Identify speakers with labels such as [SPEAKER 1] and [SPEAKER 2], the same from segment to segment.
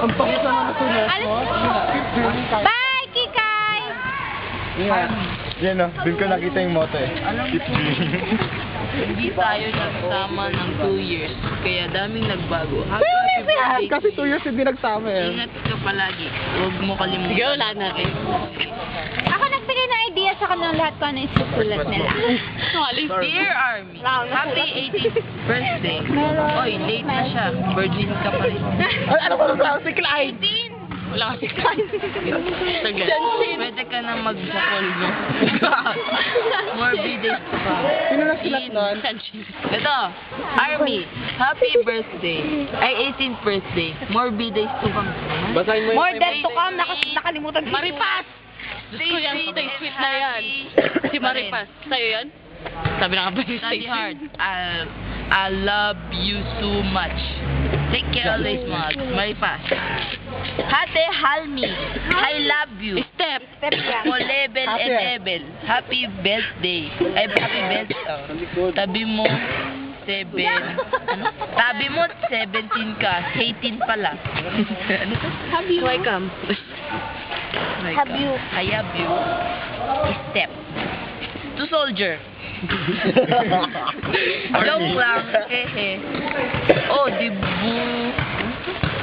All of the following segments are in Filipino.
[SPEAKER 1] Ang pakita na nasulat mo.
[SPEAKER 2] Bye, Kikay!
[SPEAKER 3] Yan o, dun ko nakita yung motto eh. Keep dreaming.
[SPEAKER 4] Hindi tayo nagsama ng 2 years, kaya daming nagbago.
[SPEAKER 1] Kasi 2 years hindi nagsama eh.
[SPEAKER 4] Ingat ka palagi. Huwag mo kalimutan. Sige, wala na rin.
[SPEAKER 2] Ako nagbigay ng idea sa kanila lahat ko ano yung susulat nila.
[SPEAKER 4] Dear Army, happy 18th birthday. Oy, late na siya. Virgin ka pa rin.
[SPEAKER 1] Ay, ano ba ito? Si Clyde!
[SPEAKER 4] Wala kasi Saglit. Pwede ka na mag-sakol, no? More videos to come.
[SPEAKER 1] Sino nagsulat nun?
[SPEAKER 4] Ito, Army, happy birthday. Ay, 18th birthday. More videos to come.
[SPEAKER 1] Basahin mo
[SPEAKER 2] More death to come, nakalimutan ko.
[SPEAKER 4] Maripas!
[SPEAKER 5] Diyos ko yan, stay sweet na yan. Si Maripas, sa'yo yan? Sabi na nga ba yung
[SPEAKER 4] Study
[SPEAKER 5] stay
[SPEAKER 4] hard.
[SPEAKER 5] sweet?
[SPEAKER 4] I love you so much. Take care always, Mag. Maripas. Hate Halmi, I love you.
[SPEAKER 5] Step.
[SPEAKER 2] Step yan.
[SPEAKER 4] O Lebel and Ebel, happy birthday. Ay, happy birthday. Tabi mo, 7. Ano? Tabi mo, 17 ka. 18 pala. Ano to?
[SPEAKER 5] Welcome.
[SPEAKER 2] Have you.
[SPEAKER 4] I have you. Step. To soldier. Joke lang. Hehe. Oh, dibu.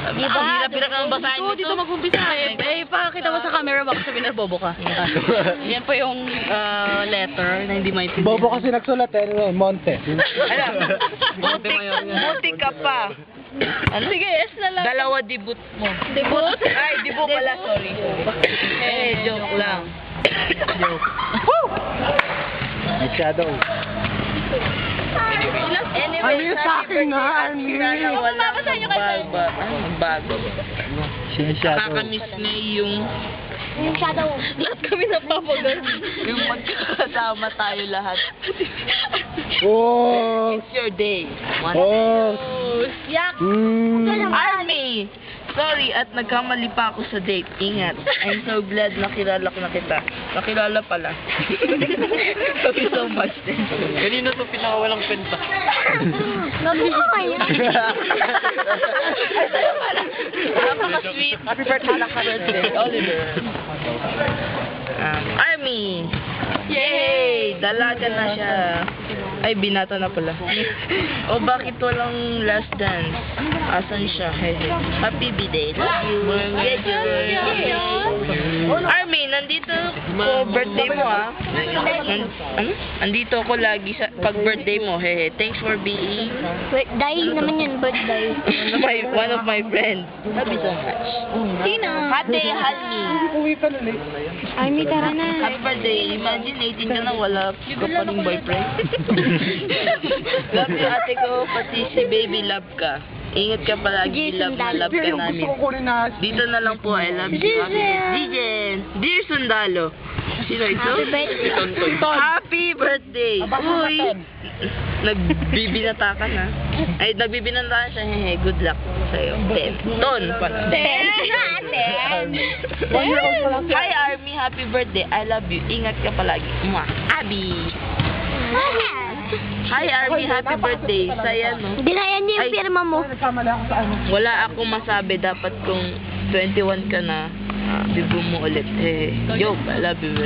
[SPEAKER 2] Diba?
[SPEAKER 4] Ang hirap-hirap naman basahin
[SPEAKER 5] Ito, dito mag-umpisa eh. Pakita mo sa camera, baka sabihin na bobo ka. Yan po yung letter na hindi maintindihan.
[SPEAKER 1] Bobo kasi nagsulat eh. Ano, Monte.
[SPEAKER 4] Alam, buti ka pa. Ano?
[SPEAKER 5] Sige, yes na lang.
[SPEAKER 4] Dalawa debut mo.
[SPEAKER 5] Debut?
[SPEAKER 4] Ay, debut pala, sorry. Joke lang.
[SPEAKER 3] Shadow.
[SPEAKER 4] Anyway,
[SPEAKER 1] Ano yung sa akin nga, Army?
[SPEAKER 4] Sana wala magbago.
[SPEAKER 3] Shadow.
[SPEAKER 4] Kakamiss na yung
[SPEAKER 2] Yung shadow.
[SPEAKER 5] Lahat kami napapagal.
[SPEAKER 4] yung magkakasama tayo lahat.
[SPEAKER 1] Oh!
[SPEAKER 4] It's your day.
[SPEAKER 1] Oh!
[SPEAKER 2] Yak.
[SPEAKER 4] Army! Sorry at nagkamali pa ako sa date. Ingat. I'm so glad nakilala ko na kita. Nakilala pala. Thank you so much.
[SPEAKER 5] Kanino to pinakawalang penta?
[SPEAKER 2] Love ko kayo.
[SPEAKER 4] Napaka-sweet. Happy birthday, Oliver. Army! Yay! Dalaga na siya. Ay, binata na pala. O bakit walang last dance? Asan siya? Happy birthday. Love you. Yay! Army, nandito ko birthday mo ah. Ano? Andito ako lagi sa pag birthday mo. Hehe. Thanks for being
[SPEAKER 2] Birthday naman yun, birthday.
[SPEAKER 4] one of my friends. Love you so much.
[SPEAKER 2] Sino?
[SPEAKER 4] Hate Halmi.
[SPEAKER 1] Uwi ka na late.
[SPEAKER 2] Army, tara na.
[SPEAKER 4] Happy birthday. Imagine 18 ka na wala ka pa rin boyfriend. Love you ate ko, pati si baby love ka. Ingat ka palagi, love na love ka
[SPEAKER 1] Gusto
[SPEAKER 4] namin.
[SPEAKER 1] ko kunin na.
[SPEAKER 4] Dito na lang po, I love you. Dijen! Dear Sundalo. Sino ito?
[SPEAKER 2] Happy birthday.
[SPEAKER 4] Happy birthday! Uy! Nagbibinata ka na. Ay, nagbibinata siya. Hehe, good luck sa'yo. 10. Ton pala.
[SPEAKER 2] 10.
[SPEAKER 4] Hi Army, happy birthday. I love you. Ingat ka palagi. Mwah. Abi. Hi Army, happy birthday. Saya no.
[SPEAKER 2] Dinayan niyo yung
[SPEAKER 4] Ay.
[SPEAKER 2] firma mo.
[SPEAKER 1] Nagkamali ako sa ano.
[SPEAKER 4] Wala akong masabi. Dapat kung 21 ka na, bibo mo ulit. Joke, I love you.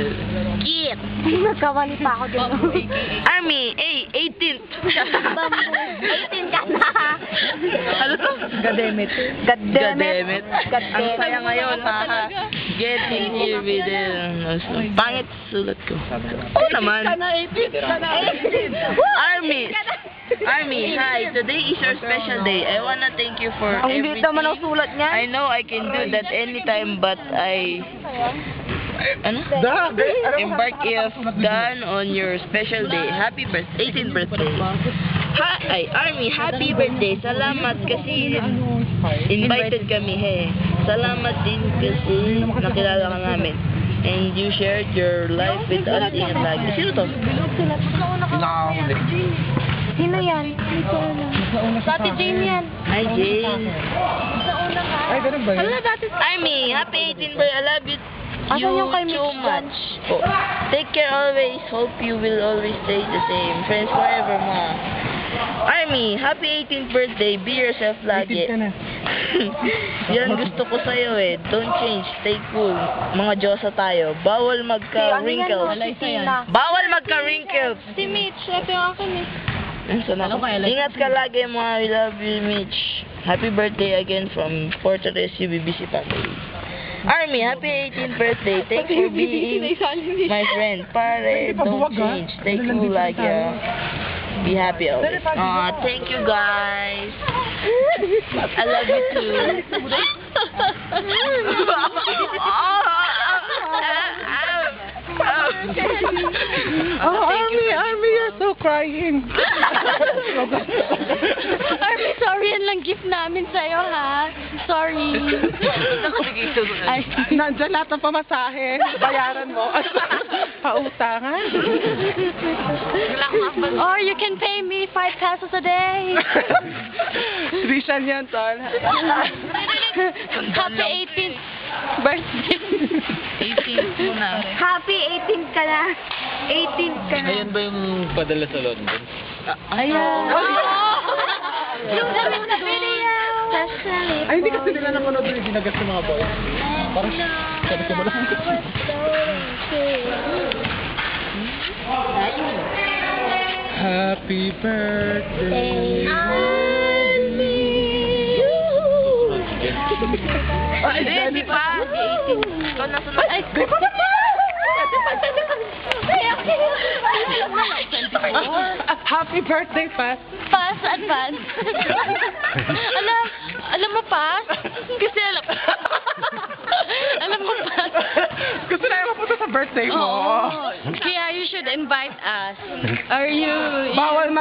[SPEAKER 2] Kit. Nagkawali pa ako din.
[SPEAKER 4] Army, 18th.
[SPEAKER 2] 18 ka na.
[SPEAKER 4] Ano to?
[SPEAKER 1] Gademit.
[SPEAKER 4] Goddammit. Ang saya ngayon, ha? Get in here with it. Pangit sulat ko. Oo naman. Army, hi. Today is your special day. I wanna thank you for everything.
[SPEAKER 2] Ang naman ang sulat niya.
[SPEAKER 4] I know I can do that anytime, but embark if done on your special day. Happy birthday, 18th birthday. Army, happy birthday. Salamat kasi invited kami, Salamat din kasi nakilala ka namin. And you shared your life with us. Ingat lagi. Sino to?
[SPEAKER 2] Sino yan? Dati Jane yan.
[SPEAKER 4] Hi, Jane.
[SPEAKER 1] Ay, ganun ba yun?
[SPEAKER 4] Army, happy 18th birthday. I love you.
[SPEAKER 2] Asan yung kay
[SPEAKER 4] so
[SPEAKER 2] Mitch
[SPEAKER 4] much. Oh. Take care always. Hope you will always stay the same. Friends forever, ma. Army, happy 18th birthday. Be yourself lagi.
[SPEAKER 1] Itin ka na.
[SPEAKER 4] Yan gusto ko sa'yo eh. Don't change, stay cool. Mga Diyosa tayo. Bawal magka-wrinkles. Bawal magka-wrinkles.
[SPEAKER 2] Si Mitch, ito yung akin eh.
[SPEAKER 4] Nasaan ako? Ingat ka lagi mga I love you, Mitch. Happy birthday again from Fortress UBBC family. Army, happy 18th birthday. Thanks for being my friend. Pare, don't change. Stay cool lagi. Be happy always. Thank you guys. I love you too.
[SPEAKER 1] Oh, Army, you're so crying.
[SPEAKER 5] Army, sorry, yan lang gift namin sa'yo, ha? Sorry. Ay,
[SPEAKER 1] Nandiyan lahat ng pamasahe. Bayaran mo. Pautangan.
[SPEAKER 5] or you can pay me 5 pesos a day.
[SPEAKER 1] Tuition yan, tol.
[SPEAKER 5] Happy 18th birthday.
[SPEAKER 4] 18th muna.
[SPEAKER 2] Happy 18th ka na. 18th ka na.
[SPEAKER 3] Ayan ba yung padala sa London?
[SPEAKER 4] Ayan.
[SPEAKER 2] Yung damit na video.
[SPEAKER 1] Ay, hindi kasi nila napanood yung ginagas ng mga boys. Parang sabi ko mo lang. Happy birthday.
[SPEAKER 4] Hindi pa. Ikaw na sunod. Ay,
[SPEAKER 1] Happy birthday, Pat.
[SPEAKER 5] Pass, advance. alam mo, Pass? Kasi alam mo, Pass?
[SPEAKER 1] Gusto na yung mapunta sa birthday mo.
[SPEAKER 5] Oo. Kaya you should invite us. Are you...
[SPEAKER 1] Bawal